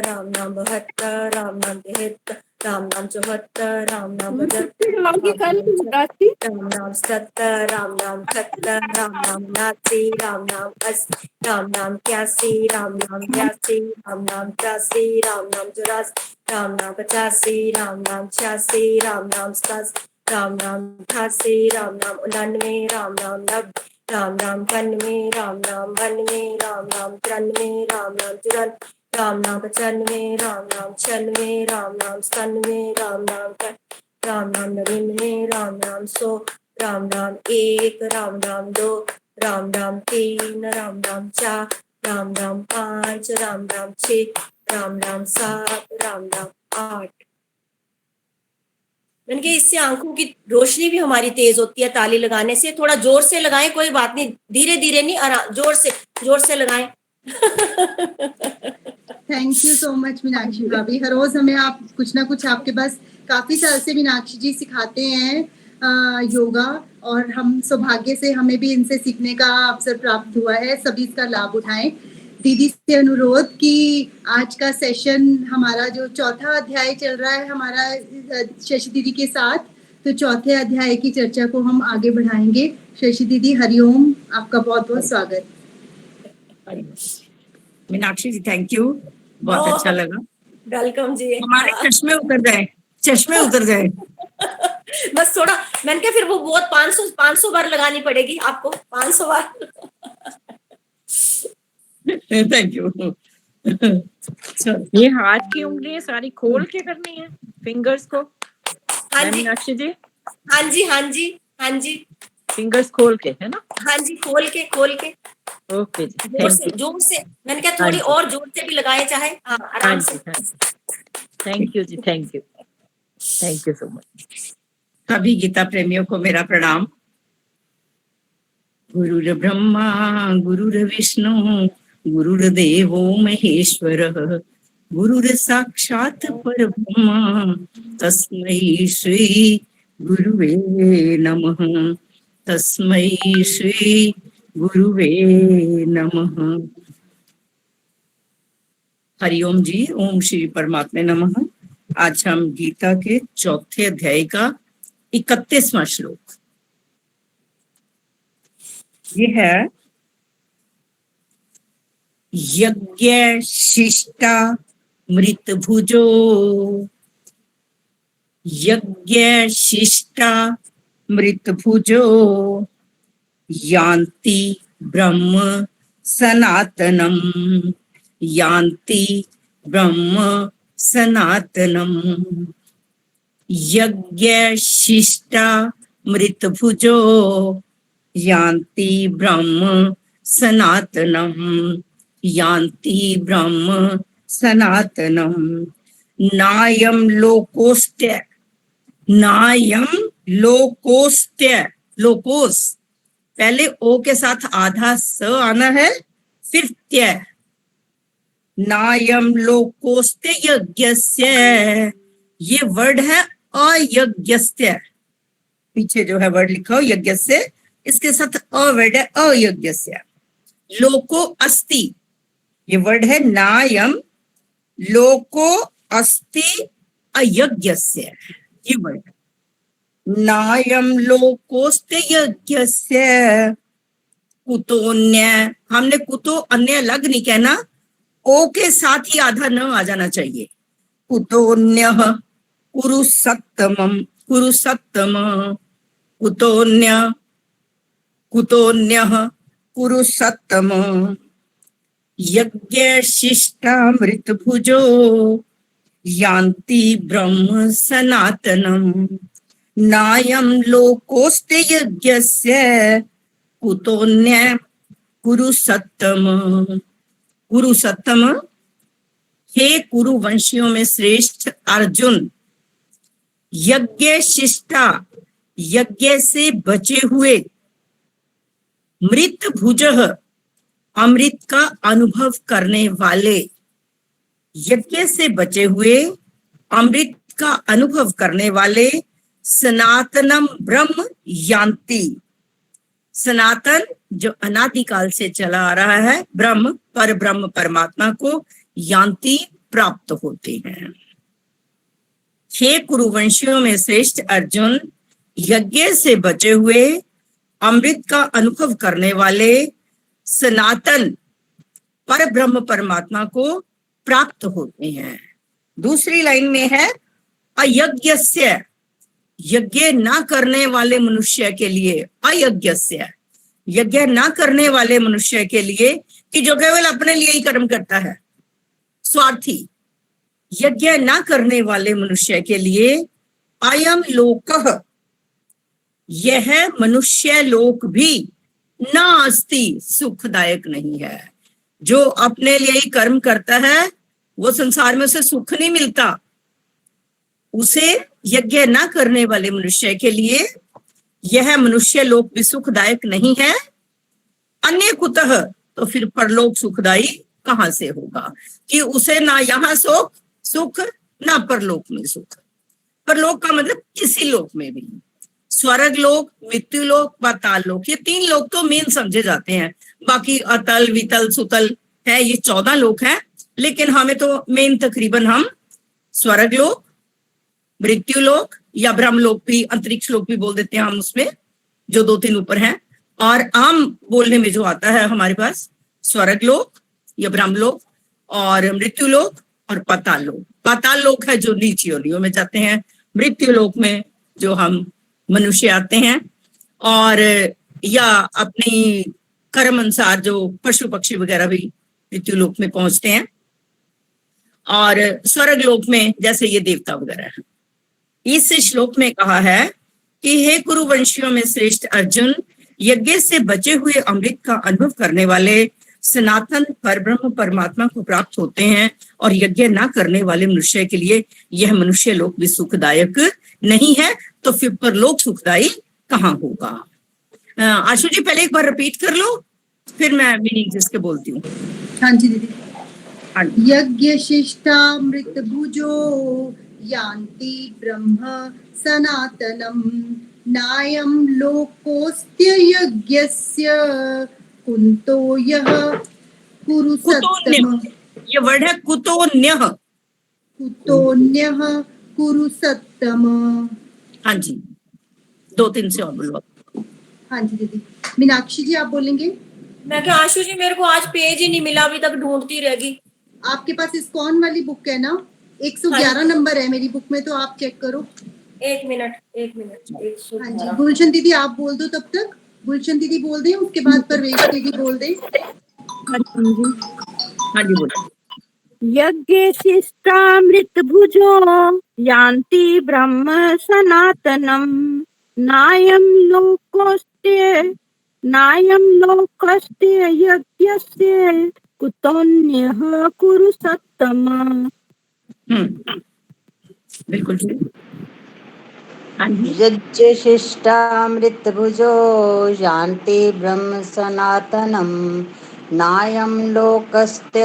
राम नाम 72, राम नाम 73, राम नाम 74, राम नाम 75, राम नाम 70, राम नाम 71, राम नाम 79, राम नाम 80, राम नाम 81, राम नाम 82, राम नाम 83, राम नाम 84, राम नाम 85, राम नाम 86, राम नाम 87, राम नाम 88, राम नाम 89, राम नाम 90, राम नाम 91, राम नाम 92, राम नाम 93, राम नाम 94, राम नाम 95, राम नाम 96, राम नाम 97, राम नाम 99, राम नाम 100, राम नाम 1, राम नाम 2, राम नाम 3, राम नाम 4, राम नाम 5, राम नाम 6, राम नाम 7, राम नाम 8। मैंने कहा इससे आंखों की रोशनी भी हमारी तेज होती है ताली लगाने से। थोड़ा जोर से लगाएं, कोई बात नहीं, धीरे धीरे नहीं, आराम, जोर से लगाएं। Thank you so much Meenakshi भाभी। हर रोज हमें आप कुछ ना कुछ, आपके पास काफी साल से मीनाक्षी जी सिखाते हैं योगा, और हम सौभाग्य से हमें भी इनसे सीखने का अवसर प्राप्त हुआ है। सभी इसका लाभ उठाएं। दीदी से अनुरोध कि आज का सेशन हमारा जो चौथा अध्याय चल रहा है हमारा शशि दीदी के साथ, तो चौथे अध्याय की चर्चा को हम आगे बढ़ाएंगे। शशि दीदी हरिओम, आपका बहुत बहुत स्वागत। मीनाक्षी जी थैंक यू, बहुत अच्छा लगा। वेलकम जी। हमारे चश्मे उतर जाए बस थोड़ा, मैंने कहा फिर वो बहुत 500 बार लगानी पड़ेगी आपको, 500 बार। Thank you. ये हाथ की उंगलियां सारी खोल के करनी है, फिंगर्स को। हाँ जी मीनाक्षी जी, हाँ जी हाँ जी हाँ जी, फिंगर्स खोल के, है ना? हाँ जी, खोल के। ओके जी, जोर से मैंने कहा थोड़ी और जोर से भी लगाए, चाहे आराम से। थैंक यू जी, थैंक यू सो मच। सभी गीता प्रेमियों को मेरा प्रणाम। गुरुर् ब्रह्मा गुरुर्विष्णु गुरुर्देवो महेश्वरः, गुरुर् साक्षात् परब्रह्म तस्मै श्री गुरुवे नमः। तस्मै श्री गुरुवे नमः। हरिओम जी, ओम श्री परमात्मे नमः। आज हम गीता के चौथे अध्याय का 31वां श्लोक, ये है यज्ञ शिष्टा मृत भुजो, यज्ञ शिष्टा मृत भुजो यान्ति ब्रह्म सनातनम, यान्ति ब्रह्म सनातनम। यज्ञ शिष्टा मृत भुजो यान्ति ब्रह्म सनातनम, यान्ति ब्रह्म सनातनम। नायम लोकोस्त्य, नायम लोकोस्त्य, लोकोस पहले ओ के साथ आधा स आना है, फिर त्य। नायम लोकोस्त्य यज्ञस्य, ये वर्ड है अयज्ञस्य। पीछे जो है वर्ड लिखा हो यज्ञ से, इसके साथ अ वर्ड है अयज्ञस्य। लोको अस्ति, ये वर्ड है नायम लोको अस्ति अयज्ञस्य, ये वर्ड नायम लोकोस्त्य यज्ञस्य। कुतोन्य, हमने कुतो अन्य अलग नहीं कहना, ओ के साथ ही आधा न आ जाना चाहिए। कुतोन्यः कुरु सत्तमम, कुरु सत्तम। कुतोन्य, कुतोन्यः कुरु सत्तम। यज्ञ शिष्टा मृत भुजो यान्ति ब्रह्म सनातनम। नायम लोकोस्त्य यज्ञस्य कुतोन्य कुरु सत्तम। कुरु सत्तम, हे कुरु वंशियों में श्रेष्ठ अर्जुन, यज्ञ शिष्टा, यज्ञ से बचे हुए, मृत भुजः, अमृत का अनुभव करने वाले, यज्ञ से बचे हुए अमृत का अनुभव करने वाले, सनातनम ब्रह्म यान्ति, सनातन जो अनादिकाल से चला आ रहा है ब्रह्म, पर ब्रह्म परमात्मा को, यान्ति प्राप्त होते हैं। हे कुरुवंशियों में श्रेष्ठ अर्जुन, यज्ञ से बचे हुए अमृत का अनुभव करने वाले सनातन पर ब्रह्म परमात्मा को प्राप्त होते हैं। दूसरी लाइन में है अयज्ञस्य, यज्ञ ना करने वाले मनुष्य के लिए, अयज्ञस्य यज्ञ ना करने वाले मनुष्य के लिए, कि जो केवल अपने लिए ही कर्म करता है, स्वार्थी, यज्ञ ना करने वाले मनुष्य के लिए अयम लोकः, यह मनुष्य लोक भी ना अस्ति, सुखदायक नहीं है। जो अपने लिए ही कर्म करता है वो संसार में उसे सुख नहीं मिलता। उसे यज्ञ ना करने वाले मनुष्य के लिए यह मनुष्य लोक भी सुखदायक नहीं है। अन्य कुतः, तो फिर परलोक सुखदायी कहां से होगा, कि उसे ना यहाँ सुख ना परलोक में सुख। परलोक का मतलब किसी लोक में भी, स्वर्ग लोक, मृत्यु लोक, पाताल लोक, ये 3 लोक तो मेन समझे जाते हैं। बाकी अतल, वितल, सुतल है, ये 14 लोक हैं, लेकिन हमें तो मेन तकरीबन हम स्वर्ग लोक, मृत्यु लोक या ब्रह्म लोक भी, अंतरिक्ष लोक भी बोल देते हैं हम उसमें, जो 2-3 ऊपर हैं। और आम बोलने में जो आता है हमारे पास स्वर्ग लोक या ब्रह्म लोक और मृत्यु लोक और पाताल लोक। पाताल लोक है जो नीच योनियों में जाते हैं, मृत्यु लोक में जो हम मनुष्य आते हैं, और या अपनी कर्म अनुसार जो पशु पक्षी वगैरह भी मृत्यु लोक में पहुंचते हैं, और स्वर्ग लोक में जैसे ये देवता वगैरह है। इस श्लोक में कहा है कि हे कुरुवंशियों में श्रेष्ठ अर्जुन, यज्ञ से बचे हुए अमृत का अनुभव करने वाले सनातन परब्रह्म परमात्मा को प्राप्त होते हैं, और यज्ञ ना करने वाले मनुष्य के लिए यह मनुष्य लोक भी सुखदायक नहीं है, तो फिर परलोक सुखदायी कहाँ होगा। आशु जी पहले एक बार रिपीट कर लो, फिर मैं मीनिंग जिसके बोलती हूँ। हाँ जी दीदी। यज्ञ शिष्टामृत भुजो यान्ति ब्रह्म सनातनम, नायं लोकोऽस्त्य यज्ञस्य कुतो यः कुरु सत्तम। ये वर्ड है कुतोन्यः, कुतोन्यः कुरु सत्तम। हाँ जी, 2-3 से और बोलो। हाँ जी दीदी। मीनाक्षी जी आप बोलेंगे। मैं क्या आशु जी, मेरे को आज पेज ही नहीं मिला, अभी तक ढूंढती रहेगी। आपके पास इस्कॉन वाली बुक है ना, 111 नंबर है मेरी बुक में, तो आप चेक करो। एक मिनट। हाँ जी, गुलशन दीदी आप बोल दो तब तक। गुलशन दीदी बोल दें, उसके बाद परवेश दीदी बोल दें। हाँ जी बोलो। यज्ञ शिष्टामृत भुजो यान्ति ब्रह्म सनातनम, नायं लोकस्ते यज्ञस्य कुतोन्यः कुरु सत्तम। बिल्कुल यज्ञ शिष्टामृत भुजो यान्ति ब्रह्म सनातनम, नायं लोकस्य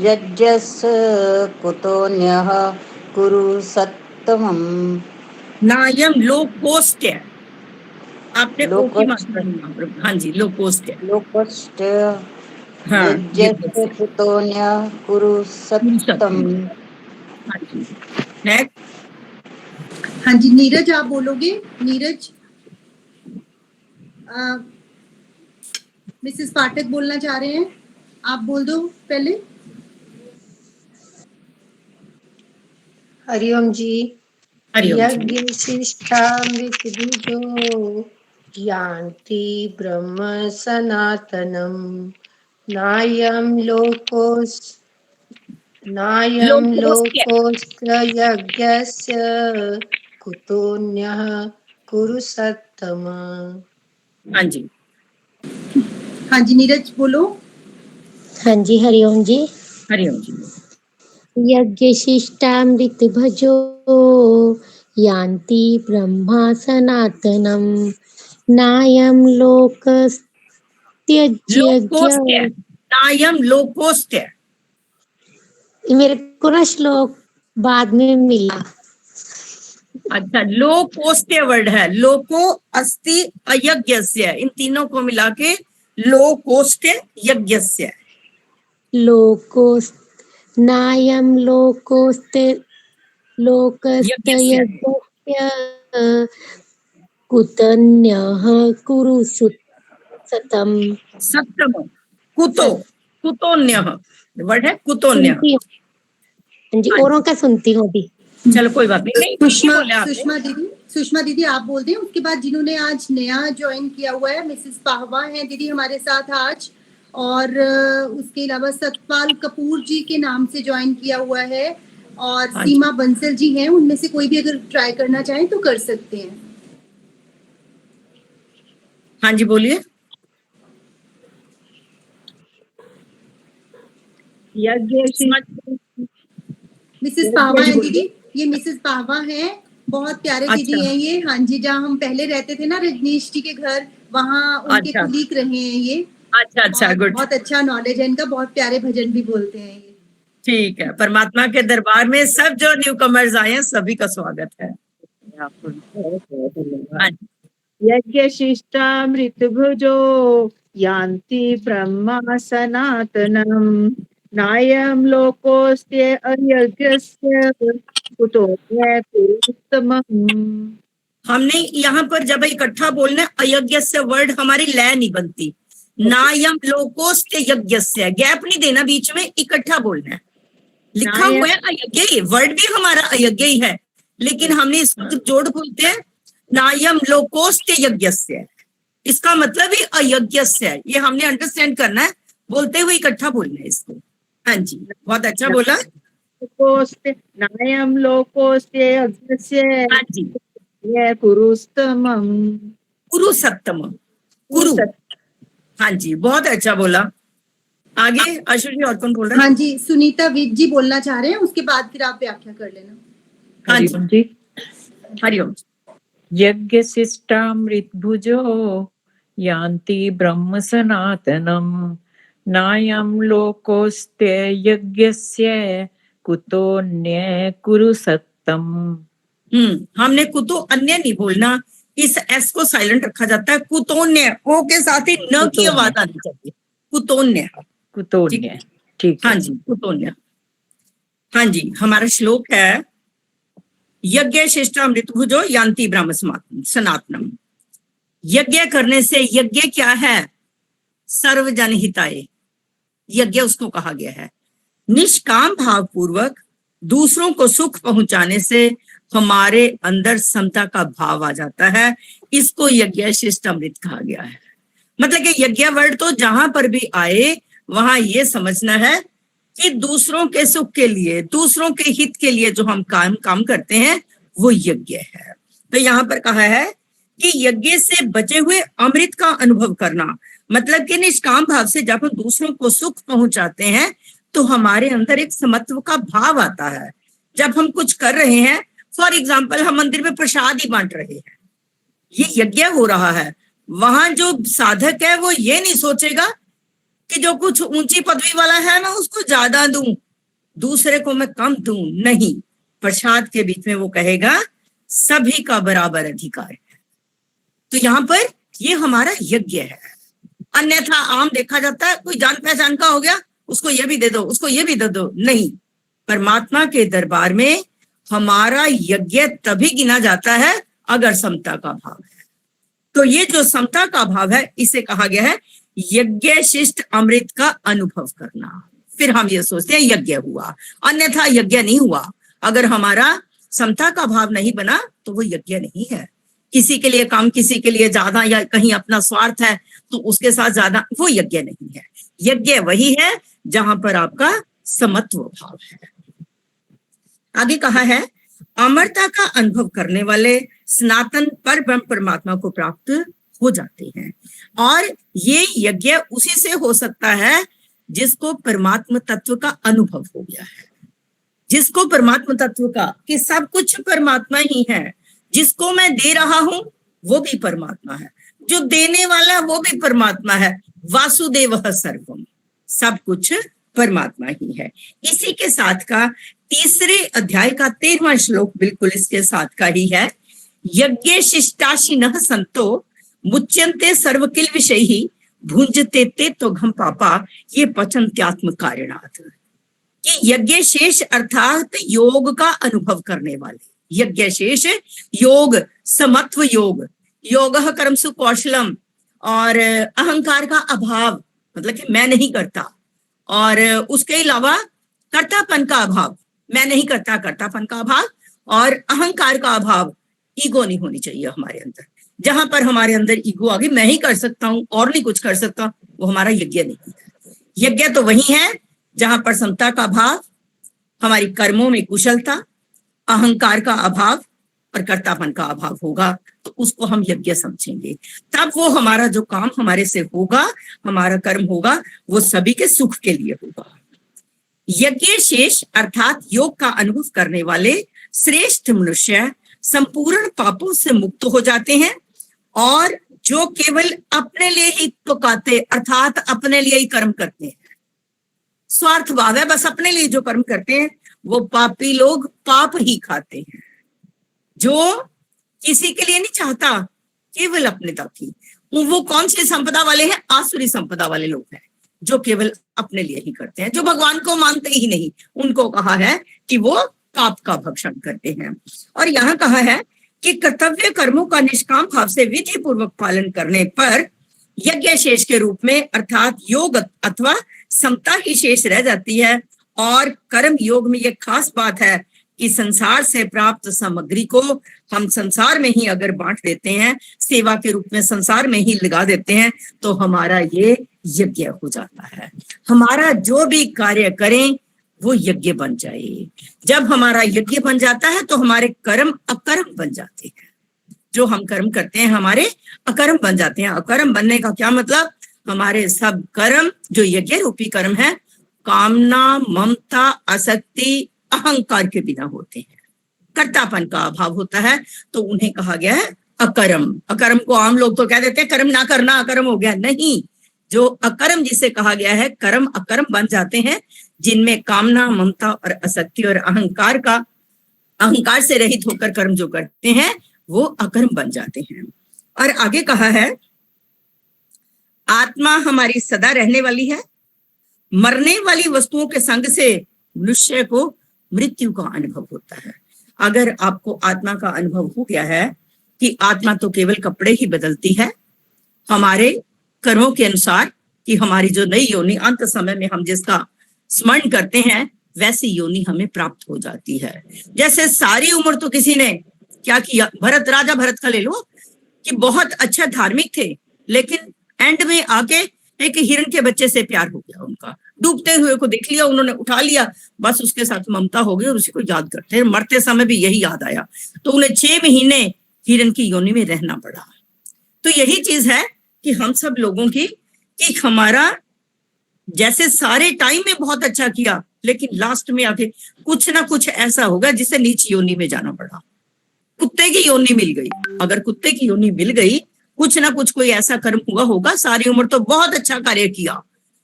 यज्ञस्य कुतोन्यः कुरु सत्तमम्। नायम लोकोस्त्य, आपने ओ की मात्रा नहीं। हाँ जी, लोकोस्त्य, लोकस्य हाँ, यज्ञस्य कुतोन्यः कुरु सत्तम। हाँ जी। नेक्स्ट। हाँ जी, नीरज आप बोलोगे। नीरज, मिसेस पाठक बोलना चाह रहे हैं, आप बोल दो पहले। हरिओम जी। हरिओम जी। यज्ञ शिष्टामृत भुजो यान्ति ब्रह्म सनातनम, नायं लोकोऽस्य यज्ञस्य कुतोन्यः कुरु सत्तम। हाँ जी। हाँ जी, नीरज बोलो। हाँ जी, हरिओम जी। हरिओम जी। यज्ञ शिष्टामृत भजो यान्ति ब्रह्मा सनातनम, नायं लोकस्त्य लोकोस्त्य, नायम लोकोस्त्य। मेरे को ना श्लोक बाद में मिला। अच्छा, लोकोस्त्य वर्ड है, लोको अस्ति अयज्ञस्य, इन तीनों को मिला के लोकोस्त्य यज्ञस्य। नायं लोकस्तयज्ञस्य कुतन्यः कुरु सतम सत्यम कुतो कुतोन्य वर्ड है कुतोन्य। सुनती हूँ जी, औरों का सुनती हूँ अभी। चलो कोई बात नहीं, नहीं ठीक बोले आपने। सुषमा दीदी आप बोल दें, उसके बाद जिन्होंने आज नया ज्वाइन किया हुआ है मिसेस पाहवा हैं दीदी हमारे साथ आज, और उसके अलावा सतपाल कपूर जी के नाम से ज्वाइन किया हुआ है, और सीमा बंसल जी हैं। उनमें से कोई भी अगर ट्राई करना चाहें तो कर सकते हैं। हाँ जी बोलिए। मिसेस पाहवा है दीदी, ये मिसेस पाहवा है, बहुत प्यारे दीदी हैं ये। हाँ जी, जहाँ हम पहले रहते थे ना रजनीश जी के घर, वहाँ उनके कुलीग रहे हैं ये। अच्छा गुड, बहुत अच्छा नॉलेज है इनका, बहुत प्यारे भजन भी बोलते हैं ये। ठीक है, परमात्मा के दरबार में सब जो न्यू कमर्स आए हैं सभी का स्वागत है। यज्ञ शिष्टामृत भुजो यान्ति ब्रह्मा सनातनम नायं लोकोस्ते अयज्ञस्य कुतोन्य कुरुत्तमम्। हमने यहाँ पर जब इकट्ठा बोलना अयज्ञ से वर्ड हमारी लय नहीं बनती। नायम लोकोस्ते यज्ञस्य, गैप नहीं देना बीच में, इकट्ठा बोलना है। लिखा हुआ है अयज्ञ ही, वर्ड भी हमारा अयज्ञ ही है, लेकिन हमने इसको जोड़ बोलते हैं नायम लोकोस्ते यज्ञस्य, इसका मतलब ही अयज्ञस्य है। ये हमने अंडरस्टैंड करना है, बोलते हुए इकट्ठा बोलना है इसको। हाँ जी, बहुत अच्छा बोला। नायं लोकोस्ते यज्ञस्य, हाँ जी, ये कुरुस्तमं कुरुसत्तम, कुरु, हाँ जी बहुत अच्छा बोला। आगे अशोक जी और कौन बोल रहा है? हाँ जी, सुनीता विद जी बोलना चाह रहे हैं, उसके बाद फिर आप व्याख्या कर लेना। हाँ जी, हरिओम। यज्ञ शिष्टामृत भुजो यान्ति ब्रह्म सनातनम नायं लोकोस्ते यज्ञस्य कुतोन्य कुरु सत्तम। हमने कुतो अन्य नहीं बोलना, इस एस को साइलेंट रखा जाता है। कुतोन्य, ओ के साथ ही न की आवाज आनी चाहिए। कुतोन्य, कुतोन्य, ठीक। हाँ जी, कुतोन्य। हाँ जी, हमारा श्लोक है यज्ञ शिष्टामृत भुजो यान्ति ब्रह्म सनातनम। यज्ञ करने से, यज्ञ क्या है? सर्वजन हिताय, यज्ञ उसको कहा गया है। निष्काम भाव पूर्वक दूसरों को सुख पहुंचाने से हमारे अंदर समता का भाव आ जाता है, इसको यज्ञ शिष्टामृत कहा गया है। मतलब कि यज्ञ वर्ड तो जहां पर भी आए वहां ये समझना है कि दूसरों के सुख के लिए, दूसरों के हित के लिए जो हम काम करते हैं वो यज्ञ है। तो यहाँ पर कहा है कि यज्ञ से बचे हुए अमृत का अनुभव करना, मतलब कि निष्काम भाव से जब हम दूसरों को सुख पहुंचाते हैं तो हमारे अंदर एक समत्व का भाव आता है। जब हम कुछ कर रहे हैं, फॉर एग्जाम्पल हम मंदिर में प्रसाद ही बांट रहे हैं, ये यज्ञ हो रहा है। वहां जो साधक है वो ये नहीं सोचेगा कि जो कुछ ऊंची पदवी वाला है मैं उसको ज्यादा दूं, दूसरे को मैं कम दूं, नहीं। प्रसाद के बीच में वो कहेगा सभी का बराबर अधिकार है। तो यहाँ पर ये हमारा यज्ञ है। अन्यथा आम देखा जाता है, कोई जान पहचान का हो गया, उसको ये भी दे दो, उसको ये भी दे दो, नहीं। परमात्मा के दरबार में हमारा यज्ञ तभी गिना जाता है अगर समता का भाव है। तो ये जो समता का भाव है इसे कहा गया है यज्ञ शिष्ट अमृत का अनुभव करना। फिर हम ये सोचते हैं यज्ञ हुआ, अन्यथा यज्ञ नहीं हुआ। अगर हमारा समता का भाव नहीं बना तो वो यज्ञ नहीं है। किसी के लिए कम, किसी के लिए ज्यादा, या कहीं अपना स्वार्थ है तो उसके साथ ज्यादा, वो यज्ञ नहीं है। यज्ञ वही है जहां पर आपका समत्व भाव है। आगे कहा है अमरता का अनुभव करने वाले सनातन पर ब्रह्म परमात्मा को प्राप्त हो जाते हैं। और ये यज्ञ उसी से हो सकता है जिसको परमात्म तत्व का अनुभव हो गया है, जिसको परमात्म तत्व का कि सब कुछ परमात्मा ही है, जिसको मैं दे रहा हूं वो भी परमात्मा है, जो देने वाला वो भी परमात्मा है। वासुदेवः सर्वम, सब कुछ परमात्मा ही है। इसी के साथ का तीसरे अध्याय का 13वां श्लोक बिल्कुल इसके साथ का ही है। यज्ञ शिष्टाशिनः संतो मुच्यन्ते सर्वकिल विषयी भुंजते ते तो घम पापा ये पचन्त्यात्म कारणात्। कि यज्ञ शेष अर्थात योग का अनुभव करने वाले, यज्ञ शेष योग, समत्व योग, योग कर्मसु कौशलम, और अहंकार का अभाव मतलब कि मैं नहीं करता, और उसके अलावा कर्तापन का अभाव, मैं नहीं करता कर्तापन का अभाव, और अहंकार का अभाव, ईगो नहीं होनी चाहिए हमारे अंदर। जहां पर हमारे अंदर ईगो आ गई, मैं ही कर सकता हूं और नहीं कुछ कर सकता, वो हमारा यज्ञ नहीं है। यज्ञ तो वही है जहां पर समता का भाव, हमारी कर्मों में कुशलता, अहंकार का अभाव और कर्तापन का अभाव होगा, तो उसको हम यज्ञ समझेंगे। तब वो हमारा जो काम हमारे से होगा, हमारा कर्म होगा, वो सभी के सुख के लिए होगा। यज्ञ शेष अर्थात योग का अनुभव करने वाले श्रेष्ठ मनुष्य संपूर्ण पापों से मुक्त हो जाते हैं, और जो केवल अपने लिए ही पुकाते अर्थात अपने लिए ही कर्म करते हैं, स्वार्थ भाव है, बस अपने लिए जो कर्म करते हैं, वो पापी लोग पाप ही खाते हैं। जो किसी के लिए नहीं चाहता, केवल अपने तक ही, वो कौन सी संपदा वाले हैं? आसुरी संपदा वाले लोग हैं, जो केवल अपने लिए ही करते हैं, जो भगवान को मानते ही नहीं। उनको कहा है कि वो पाप का भक्षण करते हैं। और यहाँ कहा है कि कर्तव्य कर्मों का निष्काम भाव से विधि पूर्वक पालन करने पर यज्ञ शेष के रूप में अर्थात योग अथवा समता ही शेष रह जाती है। और कर्म योग में यह खास बात है कि संसार से प्राप्त सामग्री को हम संसार में ही अगर बांट देते हैं, सेवा के रूप में संसार में ही लगा देते हैं, तो हमारा ये यज्ञ हो जाता है। हमारा जो भी कार्य करें वो यज्ञ बन जाए। जब हमारा यज्ञ बन जाता है तो हमारे कर्म अकर्म बन जाते हैं। जो हम कर्म करते हैं हमारे अकर्म बन जाते हैं। अकर्म बनने का क्या मतलब? हमारे सब कर्म जो यज्ञ रूपी कर्म है, कामना, ममता, आसक्ति, अहंकार के बिना होते हैं, कर्तापन का अभाव होता है, तो उन्हें कहा गया है अकर्म। अकर्म को आम लोग तो कह देते हैं कर्म ना करना अकर्म हो गया, नहीं। जो अकर्म जिसे कहा गया है, कर्म अकर्म बन जाते हैं, जिनमें कामना, ममता और आसक्ति और अहंकार से रहित होकर कर्म जो करते हैं वो अकर्म बन जाते हैं। और आगे कहा है आत्मा हमारी सदा रहने वाली है, मरने वाली वस्तुओं के संग से मनुष्य को मृत्यु का अनुभव होता है। अगर आपको आत्मा का अनुभव हो गया है कि आत्मा तो केवल कपड़े ही बदलती है, हमारे कर्मों के अनुसार कि हमारी जो नई योनि अंत समय में हम जिसका स्मरण करते हैं वैसी योनि हमें प्राप्त हो जाती है। जैसे सारी उम्र तो किसी ने क्या किया, राजा भरत का ले लो कि बहुत अच्छा धार्मिक थे, लेकिन एंड में आके एक हिरण के बच्चे से प्यार हो गया उनका, डूबते हुए को देख लिया, उन्होंने उठा लिया, बस उसके साथ ममता हो गई और उसी को याद करते हैं। मरते समय भी यही याद आया, तो उन्हें 6 महीने हिरण की योनि में रहना पड़ा। तो यही चीज है कि हम सब लोगों की कि हमारा जैसे सारे टाइम में बहुत अच्छा किया, लेकिन लास्ट में आके कुछ ना कुछ ऐसा होगा जिससे नीच योनि में जाना पड़ा। कुत्ते की योनि मिल गई, अगर कुत्ते की योनि मिल गई, कुछ ना कुछ कोई ऐसा कर्म हुआ होगा, सारी उम्र तो बहुत अच्छा कार्य किया,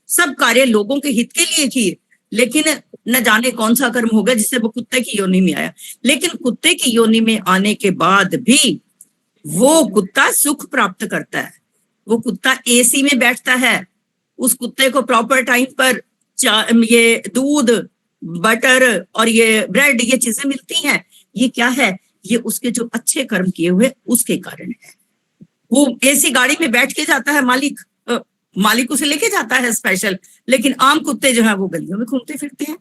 सब कार्य लोगों के हित के लिए किए, लेकिन न जाने कौन सा कर्म होगा जिससे वो कुत्ते की योनि में आया। लेकिन कुत्ते की योनि में आने के बाद भी वो कुत्ता सुख प्राप्त करता है। वो कुत्ता एसी में बैठता है, उस कुत्ते को प्रॉपर टाइम पर ये दूध, बटर और ये ब्रेड, ये चीजें मिलती हैं। ये क्या है? ये उसके जो अच्छे कर्म किए हुए उसके कारण है। वो एसी गाड़ी में बैठ के जाता है, मालिक उसे लेके जाता है स्पेशल, लेकिन आम कुत्ते जो है वो गलियों में घूमते फिरते हैं।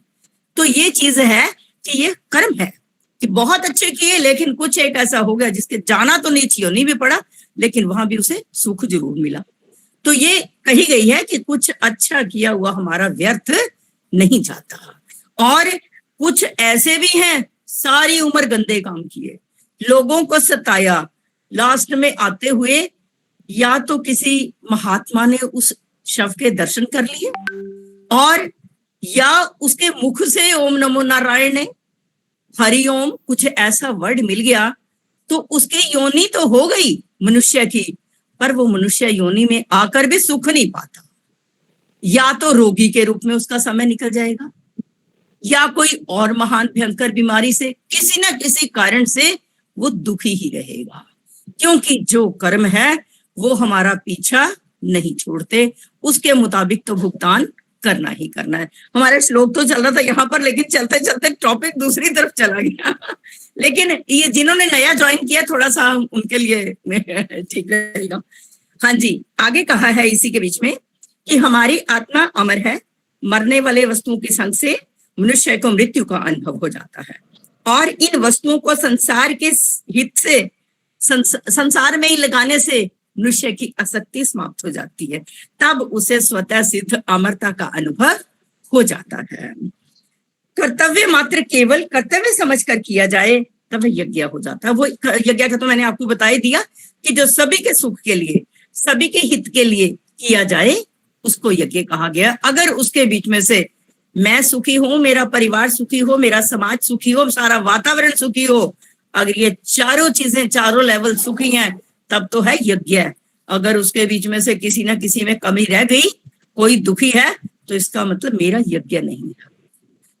तो ये चीज है कि ये कर्म है कि बहुत अच्छे किए, लेकिन कुछ एक ऐसा हो गया जिसके जाना तो नीच योनि भी पड़ा, लेकिन वहां भी उसे सुख जरूर मिला। तो ये कही गई है कि कुछ अच्छा किया हुआ हमारा व्यर्थ नहीं जाता। और कुछ ऐसे भी हैं सारी उम्र गंदे काम किए, लोगों को सताया, लास्ट में आते हुए या तो किसी महात्मा ने उस शव के दर्शन कर लिए, और या उसके मुख से ओम नमो नारायण ने हरि ओम कुछ ऐसा वर्ड मिल गया, तो उसकी योनि तो हो गई मनुष्य की, पर वो मनुष्य योनि में आकर भी सुख नहीं पाता। या तो रोगी के रूप में उसका समय निकल जाएगा, या कोई और महान भयंकर बीमारी से किसी ना किसी कारण से वो दुखी ही रहेगा, क्योंकि जो कर्म है वो हमारा पीछा नहीं छोड़ते, उसके मुताबिक तो भुगतान करना ही करना है। हमारा श्लोक तो चल रहा था यहाँ पर, लेकिन चलते चलते टॉपिक दूसरी तरफ चला गया। लेकिन ये जिन्होंने नया ज्वाइन किया थोड़ा सा उनके लिए ठीक रहेगा। हाँ जी, आगे कहा है इसी के बीच में कि हमारी आत्मा अमर है, मरने वाले वस्तुओं के संग से मनुष्य को मृत्यु का अनुभव हो जाता है और इन वस्तुओं को संसार के हित से संसार में ही लगाने से मनुष्य की आसक्ति समाप्त हो जाती है, तब उसे स्वतः सिद्ध अमरता का अनुभव हो जाता है। कर्तव्य मात्र केवल कर्तव्य समझकर किया जाए तब यज्ञ हो जाता है। वो यज्ञ का तो मैंने आपको बता ही दिया कि जो सभी के सुख के लिए, सभी के हित के लिए किया जाए उसको यज्ञ कहा गया। अगर उसके बीच में से मैं सुखी हूं, मेरा परिवार सुखी हो, मेरा समाज सुखी हो, सारा वातावरण सुखी हो, अगर ये चारों चीजें, चारों लेवल सुखी हैं, तब तो है यज्ञ। अगर उसके बीच में से किसी ना किसी में कमी रह गई, कोई दुखी है, तो इसका मतलब मेरा यज्ञ नहीं है।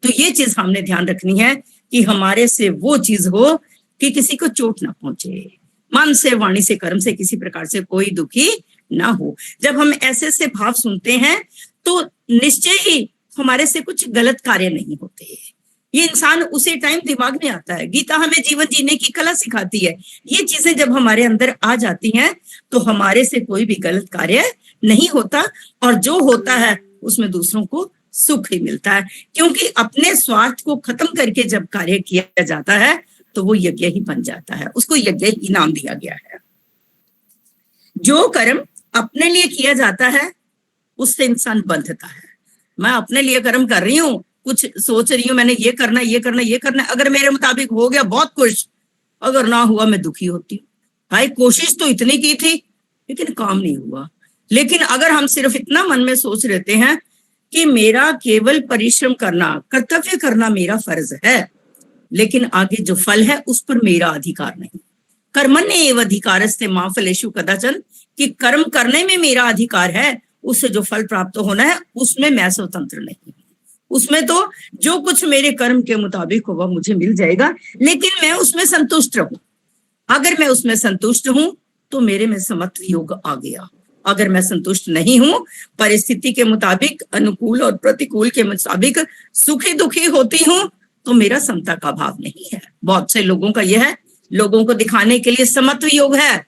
तो ये चीज हमने ध्यान रखनी है कि हमारे से वो चीज हो कि किसी को चोट ना पहुंचे, मन से, वाणी से, कर्म से किसी प्रकार से कोई दुखी ना हो। जब हम ऐसे से भाव सुनते हैं तो निश्चय ही हमारे से कुछ गलत कार्य नहीं होते। ये इंसान उसी टाइम दिमाग में आता है। गीता हमें जीवन जीने की कला सिखाती है। ये चीजें जब हमारे अंदर आ जाती हैं तो हमारे से कोई भी गलत कार्य नहीं होता, और जो होता है उसमें दूसरों को सुख ही मिलता है, क्योंकि अपने स्वार्थ को खत्म करके जब कार्य किया जाता है तो वो यज्ञ ही बन जाता है। उसको यज्ञ ही नाम दिया गया है। जो कर्म अपने लिए किया जाता है उससे इंसान बंधता है। मैं अपने लिए कर्म कर रही हूँ, कुछ सोच रही हूँ, मैंने ये करना, ये करना, ये करना, अगर मेरे मुताबिक हो गया बहुत खुश, अगर ना हुआ मैं दुखी होती हूँ। भाई कोशिश तो इतनी की थी लेकिन काम नहीं हुआ। लेकिन अगर हम सिर्फ इतना मन में सोच रहते हैं कि मेरा केवल परिश्रम करना, कर्तव्य करना मेरा फर्ज है, लेकिन आगे जो फल है उस पर मेरा अधिकार नहीं। कर्मण्य एव अधिकारस्ते मा फलेषु कदाचन, कि कर्म करने में मेरा अधिकार है, उससे जो फल प्राप्त होना है उसमें मैं स्वतंत्र नहीं। उसमें तो जो कुछ मेरे कर्म के मुताबिक होगा मुझे मिल जाएगा, लेकिन मैं उसमें संतुष्ट रहूं। अगर मैं उसमें संतुष्ट हूं तो मेरे में समत्व योग आ गया। अगर मैं संतुष्ट नहीं हूं, परिस्थिति के मुताबिक, अनुकूल और प्रतिकूल के मुताबिक सुखी दुखी होती हूं, तो मेरा समता का भाव नहीं है। बहुत से लोगों का यह है, लोगों को दिखाने के लिए समत्व योग है,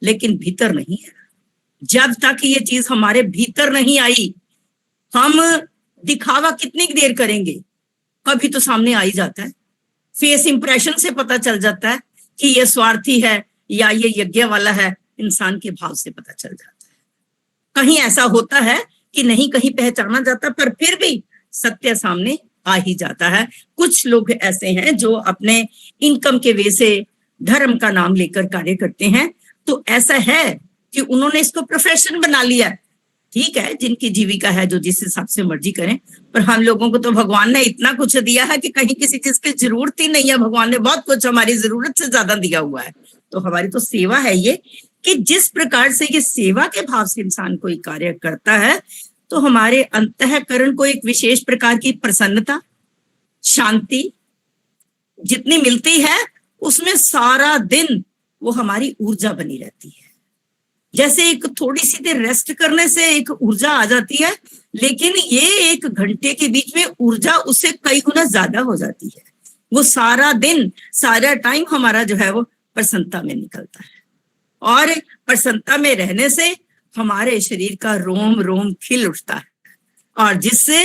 लेकिन भीतर नहीं है। जब तक ये चीज हमारे भीतर नहीं आई, हम दिखावा कितनी देर करेंगे, कभी तो सामने आ ही जाता है। फेस इंप्रेशन से पता चल जाता है कि ये स्वार्थी है या ये यज्ञ वाला है। इंसान के भाव से पता चल जाता है। कहीं ऐसा होता है कि नहीं कहीं पहचाना जाता, पर फिर भी सत्य सामने आ ही जाता है। कुछ लोग ऐसे हैं जो अपने इनकम के वे से धर्म का नाम लेकर कार्य करते हैं, तो ऐसा है कि उन्होंने इसको प्रोफेशन बना लिया। ठीक है, जिनकी जीविका है जो जिस हिसाब से मर्जी करें, पर हम लोगों को तो भगवान ने इतना कुछ दिया है कि कहीं किसी चीज की जरूरत ही नहीं है। भगवान ने बहुत कुछ हमारी जरूरत से ज्यादा दिया हुआ है। तो हमारी तो सेवा है ये, कि जिस प्रकार से ये सेवा के भाव से इंसान कोई कार्य करता है तो हमारे अंतःकरण को एक विशेष प्रकार की प्रसन्नता, शांति जितनी मिलती है, उसमें सारा दिन वो हमारी ऊर्जा बनी रहती है। जैसे एक थोड़ी सी देर रेस्ट करने से एक ऊर्जा आ जाती है, लेकिन ये 1 घंटे के बीच में ऊर्जा उससे कई गुना ज्यादा हो जाती है। वो सारा दिन, सारा टाइम हमारा जो है वो प्रसन्नता में निकलता है, और प्रसन्नता में रहने से हमारे शरीर का रोम रोम खिल उठता है, और जिससे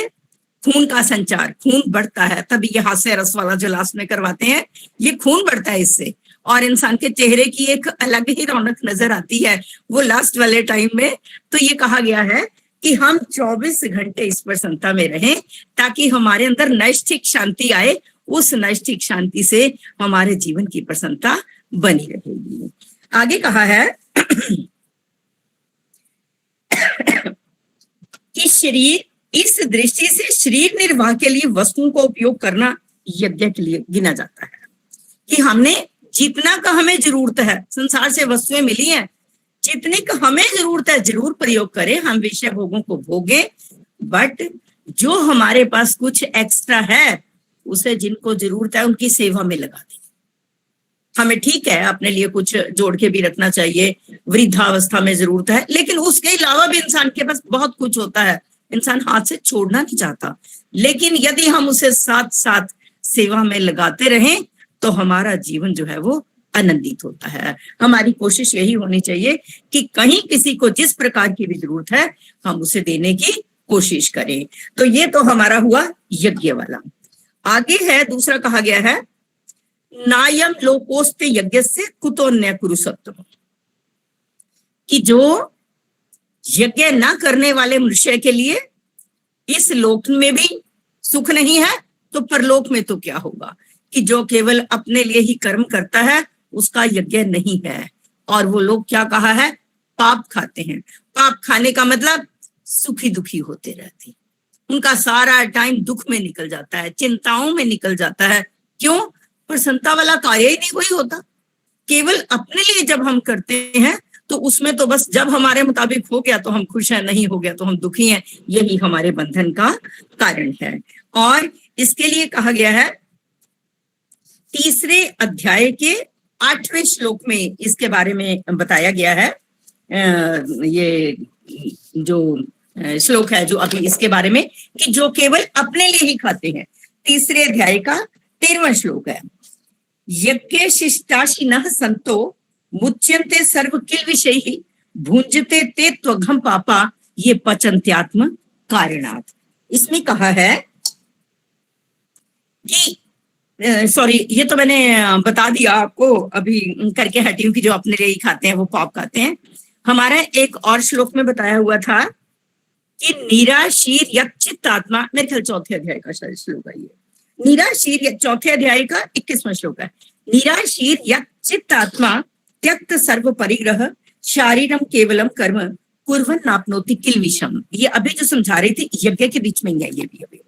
खून का संचार, खून बढ़ता है। तभी ये हास्य रस वाला जो लास्ट में करवाते हैं, ये खून बढ़ता है इससे, और इंसान के चेहरे की एक अलग ही रौनक नजर आती है वो लास्ट वाले टाइम में। तो ये कहा गया है कि हम 24 घंटे इस प्रसन्नता में रहें, ताकि हमारे अंदर नैष्ठिक शांति आए। उस नैष्ठिक शांति से हमारे जीवन की प्रसन्नता बनी रहेगी। आगे कहा है कि शरीर, इस दृष्टि से शरीर निर्वाह के लिए वस्तुओं का उपयोग करना यज्ञ के लिए गिना जाता है। कि हमने जितना का हमें जरूरत है, संसार से वस्तुएं मिली हैं, जितने का हमें जरूरत है जरूर प्रयोग करें, हम विषय भोगों को भोगें, बट जो हमारे पास कुछ एक्स्ट्रा है उसे जिनको जरूरत है उनकी सेवा में लगा दें। हमें ठीक है अपने लिए कुछ जोड़ के भी रखना चाहिए, वृद्धावस्था में जरूरत है, लेकिन उसके अलावा भी इंसान के पास बहुत कुछ होता है। इंसान हाथ से छोड़ना नहीं चाहता, लेकिन यदि हम उसे साथ साथ सेवा में लगाते रहें तो हमारा जीवन जो है वो आनंदित होता है। हमारी कोशिश यही होनी चाहिए कि कहीं किसी को जिस प्रकार की भी जरूरत है हम उसे देने की कोशिश करें। तो ये तो हमारा हुआ यज्ञ वाला। आगे है दूसरा, कहा गया है नायम लोकोस्ते यज्ञ से कुतोन्य कुरु सत्तम, कि जो यज्ञ ना करने वाले मनुष्य के लिए इस लोक में भी सुख नहीं है तो परलोक में तो क्या होगा, कि जो केवल अपने लिए ही कर्म करता है उसका यज्ञ नहीं है। और वो लोग क्या कहा है, पाप खाते हैं। पाप खाने का मतलब सुखी दुखी होते रहते हैं, उनका सारा टाइम दुख में निकल जाता है, चिंताओं में निकल जाता है। क्यों? प्रसन्नता वाला कार्य ही नहीं कोई होता। केवल अपने लिए जब हम करते हैं तो उसमें तो बस जब हमारे मुताबिक हो गया तो हम खुश हैं, नहीं हो गया तो हम दुखी हैं। यही हमारे बंधन का कारण है। और इसके लिए कहा गया है 3 अध्याय के 8वें श्लोक में इसके बारे में बताया गया है। ये जो श्लोक है जो अभी इसके बारे में, कि जो केवल अपने लिए ही खाते हैं, 3 अध्याय का 13वां श्लोक है। यज्ञ शिष्टाशिनः संतो मुच्यन्ते सर्व किल विषयी भुंजते ते त्वघम पापा ये पचन्त्यात्म कारणात्। इसमें कहा है कि सॉरी, ये तो मैंने बता दिया आपको, अभी करके हटी हूं कि जो अपने लिए ही खाते हैं वो पाप खाते हैं। हमारा एक और श्लोक में बताया हुआ था कि निराशीर यच्चित आत्मा, मेरे ख्याल 4थे अध्याय का शायद श्लोक है ये, निराशीर 4थे अध्याय का 21वां श्लोक है। निराशीर यच्चित आत्मा त्यक्त सर्व परिग्रह शारीरम केवलम कर्म कुर्वन् नाप्नोति किल विषम। ये अभी जो समझा रही थी यज्ञ के बीच में ही है ये भी। अभी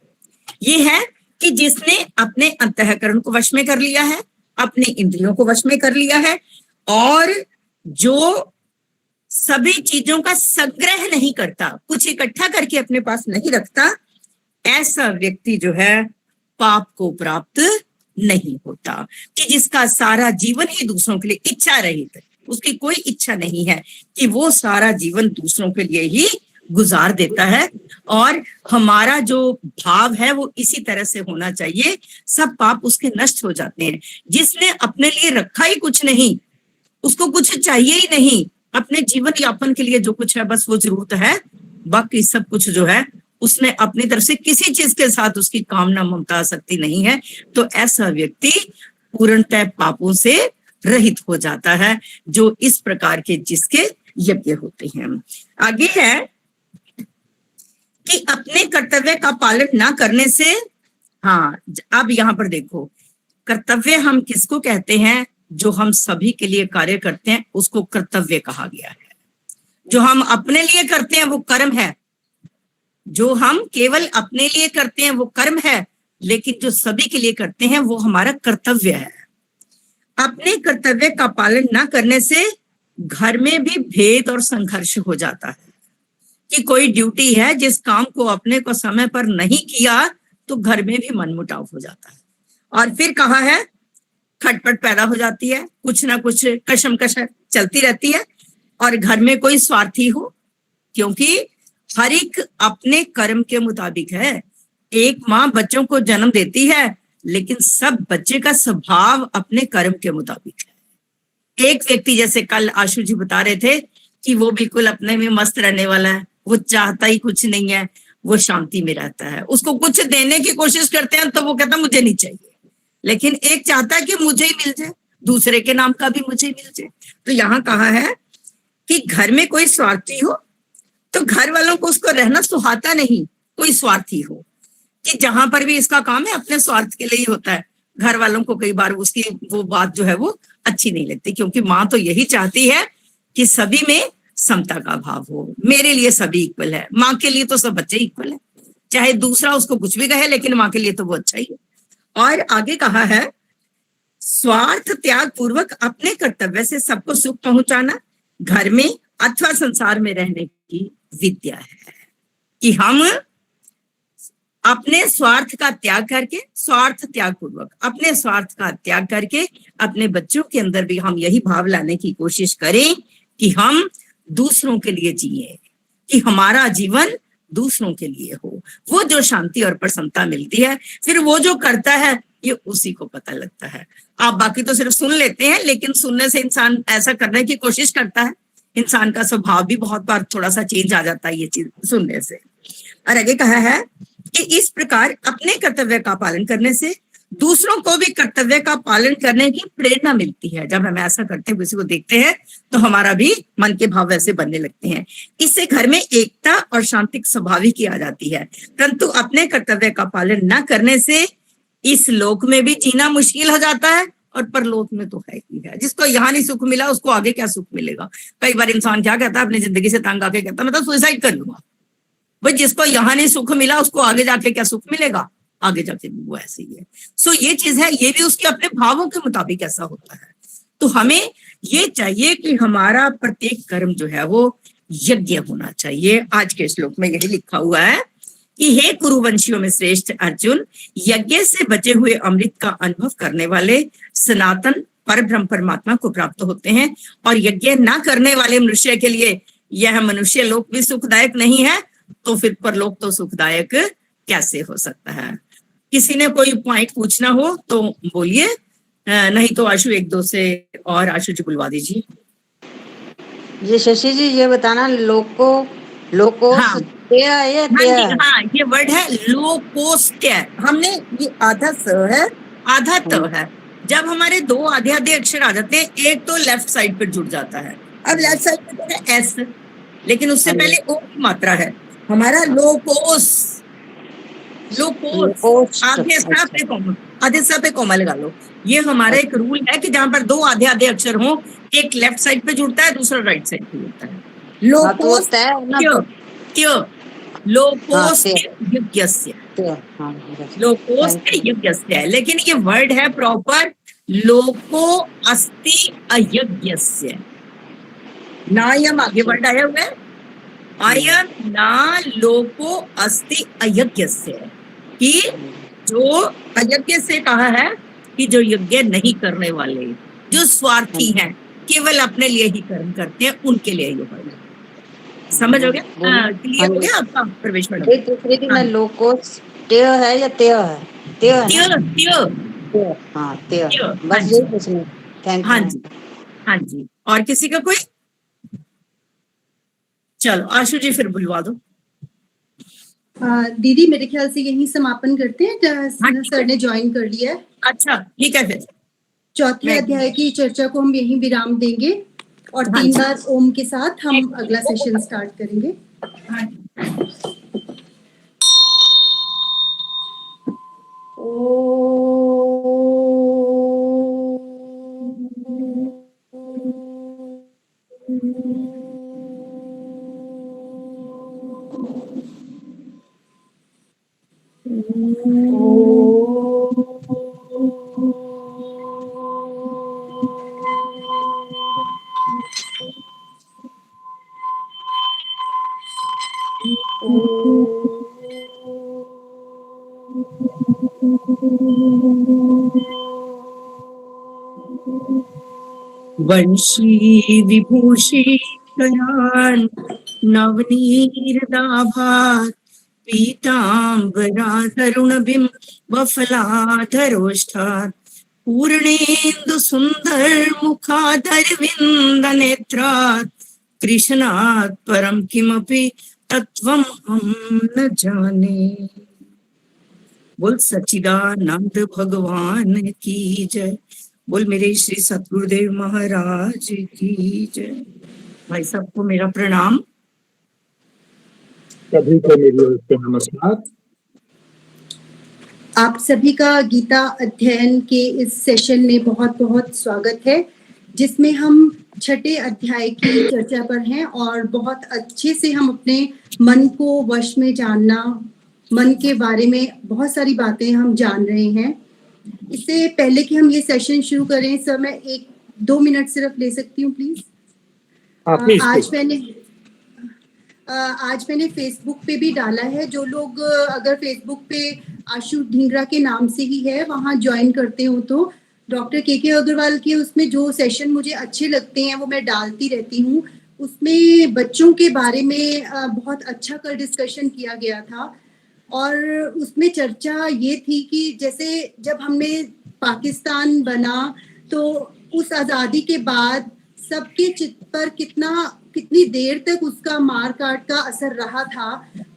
ये है कि जिसने अपने अंतःकरण को वश में कर लिया है, अपने इंद्रियों को वश में कर लिया है, और जो सभी चीजों का संग्रह नहीं करता, कुछ इकट्ठा करके अपने पास नहीं रखता, ऐसा व्यक्ति जो है पाप को प्राप्त नहीं होता। कि जिसका सारा जीवन ही दूसरों के लिए इच्छा रहित है, उसकी कोई इच्छा नहीं है, कि वो सारा जीवन दूसरों के लिए ही गुजार देता है। और हमारा जो भाव है वो इसी तरह से होना चाहिए, सब पाप उसके नष्ट हो जाते हैं। जिसने अपने लिए रखा ही कुछ नहीं, उसको कुछ चाहिए ही नहीं, अपने जीवन यापन के लिए जो कुछ है बस वो जरूरत है, बाकी सब कुछ जो है उसने अपनी तरफ से किसी चीज के साथ उसकी कामना ममता आसक्ति नहीं है, तो ऐसा व्यक्ति पूर्णतः पापों से रहित हो जाता है, जो इस प्रकार के जिसके यज्ञ होते हैं। आगे है कि अपने कर्तव्य का पालन ना करने से, हाँ अब यहाँ पर देखो, कर्तव्य हम किसको कहते हैं? जो हम सभी के लिए कार्य करते हैं उसको कर्तव्य कहा गया है। जो हम अपने लिए करते हैं वो कर्म है, जो हम केवल अपने लिए करते हैं वो कर्म है, लेकिन जो सभी के लिए करते हैं वो हमारा कर्तव्य है। अपने कर्तव्य का पालन ना करने से घर में भी भेद और संघर्ष हो जाता है। कि कोई ड्यूटी है, जिस काम को अपने को समय पर नहीं किया तो घर में भी मनमुटाव हो जाता है, और फिर कहा है खटपट पैदा हो जाती है, कुछ ना कुछ कशमकश चलती रहती है, और घर में कोई स्वार्थी हो, क्योंकि हर एक अपने कर्म के मुताबिक है। एक माँ बच्चों को जन्म देती है, लेकिन सब बच्चे का स्वभाव अपने कर्म के मुताबिक है। एक व्यक्ति जैसे कल आशु जी बता रहे थे कि वो बिल्कुल अपने में मस्त रहने वाला है, वो चाहता ही कुछ नहीं है, वो शांति में रहता है। उसको कुछ देने की कोशिश करते हैं तो वो कहता मुझे नहीं चाहिए, लेकिन एक चाहता है कि मुझे ही मिल जाए, दूसरे के नाम का भी मुझे मिल जाए। तो यहाँ कहा है कि घर में कोई स्वार्थी हो तो घर वालों को उसको रहना सुहाता नहीं। कोई स्वार्थी हो कि जहां पर भी इसका काम है अपने स्वार्थ के लिए ही होता है, घर वालों को कई बार उसकी वो बात जो है वो अच्छी नहीं लगती, क्योंकि माँ तो यही चाहती है कि सभी में समता का भाव हो, मेरे लिए सभी इक्वल है। माँ के लिए तो सब बच्चे इक्वल है, चाहे दूसरा उसको कुछ भी कहे, लेकिन माँ के लिए तो वो अच्छा ही है। और आगे कहा है स्वार्थ त्याग पूर्वक अपने कर्तव्य से सबको सुख पहुंचाना घर में अथवा संसार में रहने की विद्या है। कि हम अपने स्वार्थ का त्याग करके, स्वार्थ त्याग पूर्वक अपने स्वार्थ का त्याग करके अपने बच्चों के अंदर भी हम यही भाव लाने की कोशिश करें कि हम दूसरों के लिए जिए, कि हमारा जीवन दूसरों के लिए हो, वो जो शांति और प्रसन्नता मिलती है, फिर वो जो करता है ये उसी को पता लगता है। आप बाकी तो सिर्फ सुन लेते हैं, लेकिन सुनने से इंसान ऐसा करने की कोशिश करता है, इंसान का स्वभाव भी बहुत बार थोड़ा सा चेंज आ जाता है ये चीज सुनने से। और आगे कहा है कि इस प्रकार अपने कर्तव्य का पालन करने से दूसरों को भी कर्तव्य का पालन करने की प्रेरणा मिलती है। जब हम ऐसा करते हैं, किसी को देखते हैं, तो हमारा भी मन के भाव वैसे बनने लगते हैं। इससे घर में एकता और शांति स्वाभाविक ही आ जाती है। परंतु अपने कर्तव्य का पालन न करने से इस लोक में भी जीना मुश्किल हो जाता है और परलोक में तो है ही है। जिसको यहाँ नहीं सुख मिला उसको आगे क्या सुख मिलेगा। कई बार इंसान क्या कहता है, अपनी जिंदगी से तंग आके कहता है मैं तो सुसाइड कर लूंगा। भाई जिसको यहाँ नहीं सुख मिला उसको आगे जाके क्या सुख मिलेगा, आगे जाके वो ऐसे ही है। सो ये चीज है, ये भी उसके अपने भावों के मुताबिक ऐसा होता है। तो हमें ये चाहिए कि हमारा प्रत्येक कर्म जो है वो यज्ञ होना चाहिए। आज के श्लोक में यही लिखा हुआ है कि हे कुरुवंशियों में श्रेष्ठ अर्जुन, यज्ञ से बचे हुए अमृत का अनुभव करने वाले सनातन परब्रह्म परमात्मा को प्राप्त होते हैं, और यज्ञ ना करने वाले मनुष्य के लिए यह मनुष्य लोक भी सुखदायक नहीं है, तो फिर परलोक तो सुखदायक कैसे हो सकता है। किसी ने कोई पॉइंट पूछना हो तो बोलिए, नहीं तो आशु एक दो से और आशु जी बुलवा दीजिए। जी शशि जी ये बताना, लोको हाँ। हाँ, ये वर्ड है लोकोस्त्य। हमने ये आधा स है आधा त है। जब हमारे दो आधे आधे अक्षर आ जाते हैं, एक तो लेफ्ट साइड पे जुड़ जाता है। अब लेफ्ट साइड पे तो है एस, लेकिन उससे पहले ओ की मात्रा है हमारा लोकोस। आधे सा पे कोमा लगा लो। ये हमारा एक रूल है कि जहां पर दो आधे आधे अक्षर हो, एक लेफ्ट साइड पे जुड़ता है, दूसरा राइट साइड पे जुड़ता है। लोकोस्त्य, लेकिन ये वर्ड है प्रॉपर लोको अस्ति अयज्ञस्य। नायम आगे वर्ड आया हुआ है, अयम ना लोको अस्ति अयज्ञस्य, कि जो अयज्ञ से कहा है कि जो यज्ञ नहीं करने वाले, जो स्वार्थी हैं, केवल अपने लिए ही कर्म करते हैं, उनके लिए ये वर्ड है। समझ हो गया? क्लियर हो गया आपका प्रवेश मैडम? दूसरे की में लोकोस त्य है या त्य है? त्य हाँ त्य, बस यही पूछना। Thank you. हाँ जी, हाँ जी। और किसी का कोई? चलो आशु जी फिर बुलवा दो। दीदी मेरे ख्याल से यही समापन करते हैं, सर ने ज्वाइन कर लिया है। अच्छा ठीक है, फिर चौथे अध्याय की चर्चा को हम यहीं विराम देंगे और 3 बार ओम के साथ हम अगला सेशन स्टार्ट करेंगे। वंशी विभूषितरान् नवनीरदाभात् पीताम्बराधरुणबिं वफलाधरोष्ठात् पूर्णेन्दु सुन्दर मुखादरविन्दनेत्रात् कृष्णात् परं किमपि तत्त्वं हम न जाने। बोल सच्चिदानंद भगवान की जय। बोल मेरे श्री सतगुरुदेव महाराज की जय। भाई सबको मेरा प्रणाम। सभी को मेरी ओर से नमस्कार। आप सभी का गीता अध्ययन के इस सेशन में बहुत बहुत स्वागत है, जिसमें हम छठे अध्याय की चर्चा पर हैं और बहुत अच्छे से हम अपने मन को वश में जानना, मन के बारे में बहुत सारी बातें हम जान रहे हैं। इससे पहले कि हम ये सेशन शुरू करें सर, मैं 1-2 मिनट सिर्फ ले सकती हूँ प्लीज? आज मैंने फेसबुक पे भी डाला है, जो लोग अगर फेसबुक पे आशु ढींगरा के नाम से ही है वहाँ ज्वाइन करते हो तो डॉक्टर के अग्रवाल के उसमें जो सेशन मुझे अच्छे लगते हैं वो मैं डालती रहती हूँ। उसमें बच्चों के बारे में बहुत अच्छा कर डिस्कशन किया गया था और उसमें चर्चा ये थी कि जैसे जब हमने पाकिस्तान बना तो उस आज़ादी के बाद सबके चित्त पर कितनी देर तक उसका मार काट का असर रहा था।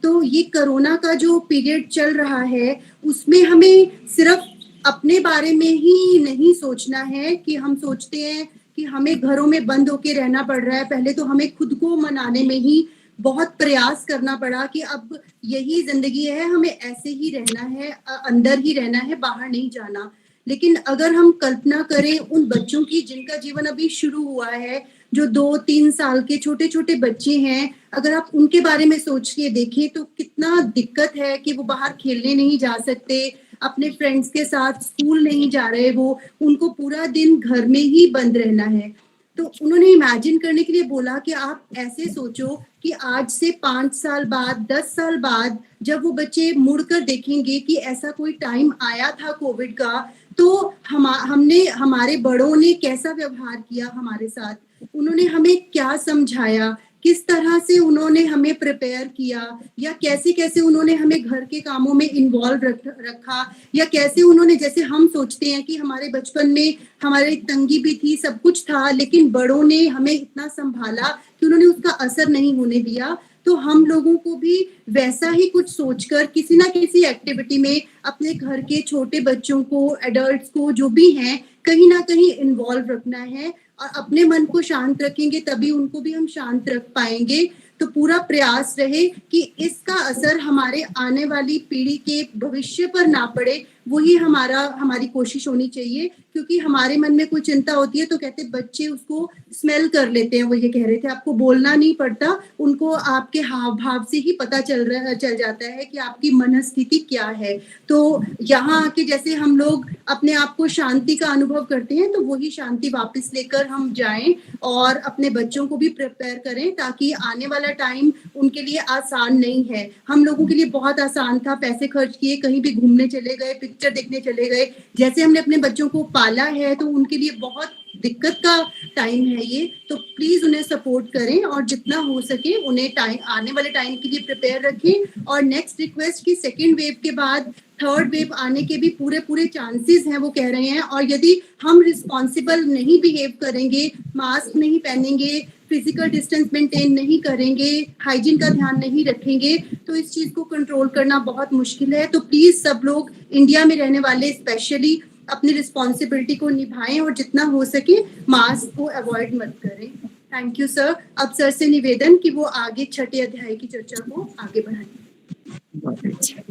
तो ये कोरोना का जो पीरियड चल रहा है उसमें हमें सिर्फ अपने बारे में ही नहीं सोचना है कि हम सोचते हैं कि हमें घरों में बंद होके रहना पड़ रहा है। पहले तो हमें खुद को मनाने में ही बहुत प्रयास करना पड़ा कि अब यही जिंदगी है, हमें ऐसे ही रहना है, अंदर ही रहना है, बाहर नहीं जाना। लेकिन अगर हम कल्पना करें उन बच्चों की जिनका जीवन अभी शुरू हुआ है, जो 2-3 साल के छोटे छोटे बच्चे हैं, अगर आप उनके बारे में सोच के देखें तो कितना दिक्कत है कि वो बाहर खेलने नहीं जा सकते, अपने फ्रेंड्स के साथ स्कूल नहीं जा रहे, वो उनको पूरा दिन घर में ही बंद रहना है। तो उन्होंने इमेजिन करने के लिए बोला कि आप ऐसे सोचो कि आज से 5 साल बाद, 10 साल बाद जब वो बच्चे मुड़कर देखेंगे कि ऐसा कोई टाइम आया था कोविड का, तो हमने हमारे बड़ों ने कैसा व्यवहार किया हमारे साथ, उन्होंने हमें क्या समझाया, किस तरह से उन्होंने हमें प्रिपेयर किया, या कैसे कैसे उन्होंने हमें घर के कामों में इन्वॉल्व रखा, या कैसे उन्होंने, जैसे हम सोचते हैं कि हमारे बचपन में हमारे तंगी भी थी, सब कुछ था, लेकिन बड़ों ने हमें इतना संभाला कि उन्होंने उसका असर नहीं होने दिया। तो हम लोगों को भी वैसा ही कुछ सोचकर किसी ना किसी एक्टिविटी में अपने घर के छोटे बच्चों को, एडल्ट्स को, जो भी हैं, कहीं ना कहीं इन्वॉल्व रखना है और अपने मन को शांत रखेंगे तभी उनको भी हम शांत रख पाएंगे। तो पूरा प्रयास रहे कि इसका असर हमारे आने वाली पीढ़ी के भविष्य पर ना पड़े, वही हमारी कोशिश होनी चाहिए। क्योंकि हमारे मन में कोई चिंता होती है तो कहते बच्चे उसको स्मेल कर लेते हैं, वो ये कह रहे थे, आपको बोलना नहीं पड़ता, उनको आपके हाव भाव से ही पता चल जाता है कि आपकी मनस्थिति क्या है। तो यहाँ आके जैसे हम लोग अपने आप को शांति का अनुभव करते हैं तो वही शांति वापस लेकर हम जाएं और अपने बच्चों को भी प्रिपेयर करें, ताकि आने वाला टाइम उनके लिए आसान नहीं है। हम लोगों के लिए बहुत आसान था, पैसे खर्च किए, कहीं भी घूमने चले गए, पिक्चर देखने चले गए। जैसे हमने अपने बच्चों को पाला है तो उनके लिए बहुत दिक्कत का टाइम है ये। तो प्लीज उन्हें सपोर्ट करें और जितना हो सके उन्हें आने वाले टाइम के लिए प्रिपेयर रखें। और नेक्स्ट रिक्वेस्ट की सेकेंड वेव के बाद थर्ड वेव आने के भी पूरे चांसेस हैं, वो कह रहे हैं। और यदि हम रिस्पॉन्सिबल नहीं बिहेव करेंगे, मास्क नहीं पहनेंगे, फिजिकल डिस्टेंस मेंटेन नहीं करेंगे, हाइजीन का ध्यान नहीं रखेंगे, तो इस चीज को कंट्रोल करना बहुत मुश्किल है। तो प्लीज सब लोग, इंडिया में रहने वाले स्पेशली, अपनी रिस्पॉन्सिबिलिटी को निभाएं और जितना हो सके मास्क को अवॉइड मत करें। Thank you sir. अब सर से निवेदन कि वो आगे 6ठे अध्याय की चर्चा को आगे बढ़ाएं।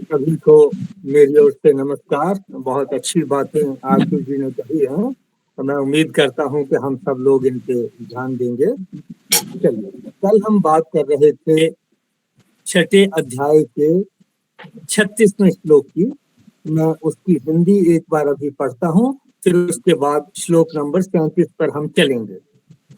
सभी को मेरी ओर से नमस्कार। बहुत अच्छी बातें आरती जी ने कही हैं, तो मैं उम्मीद करता हूं कि हम सब लोग इन पे ध्यान देंगे। चलिए, कल हम बात कर रहे थे 6ठे अध्याय के 36वें श्लोक की। मैं उसकी हिंदी एक बार अभी पढ़ता हूं, फिर उसके बाद श्लोक नंबर 37 पर हम चलेंगे।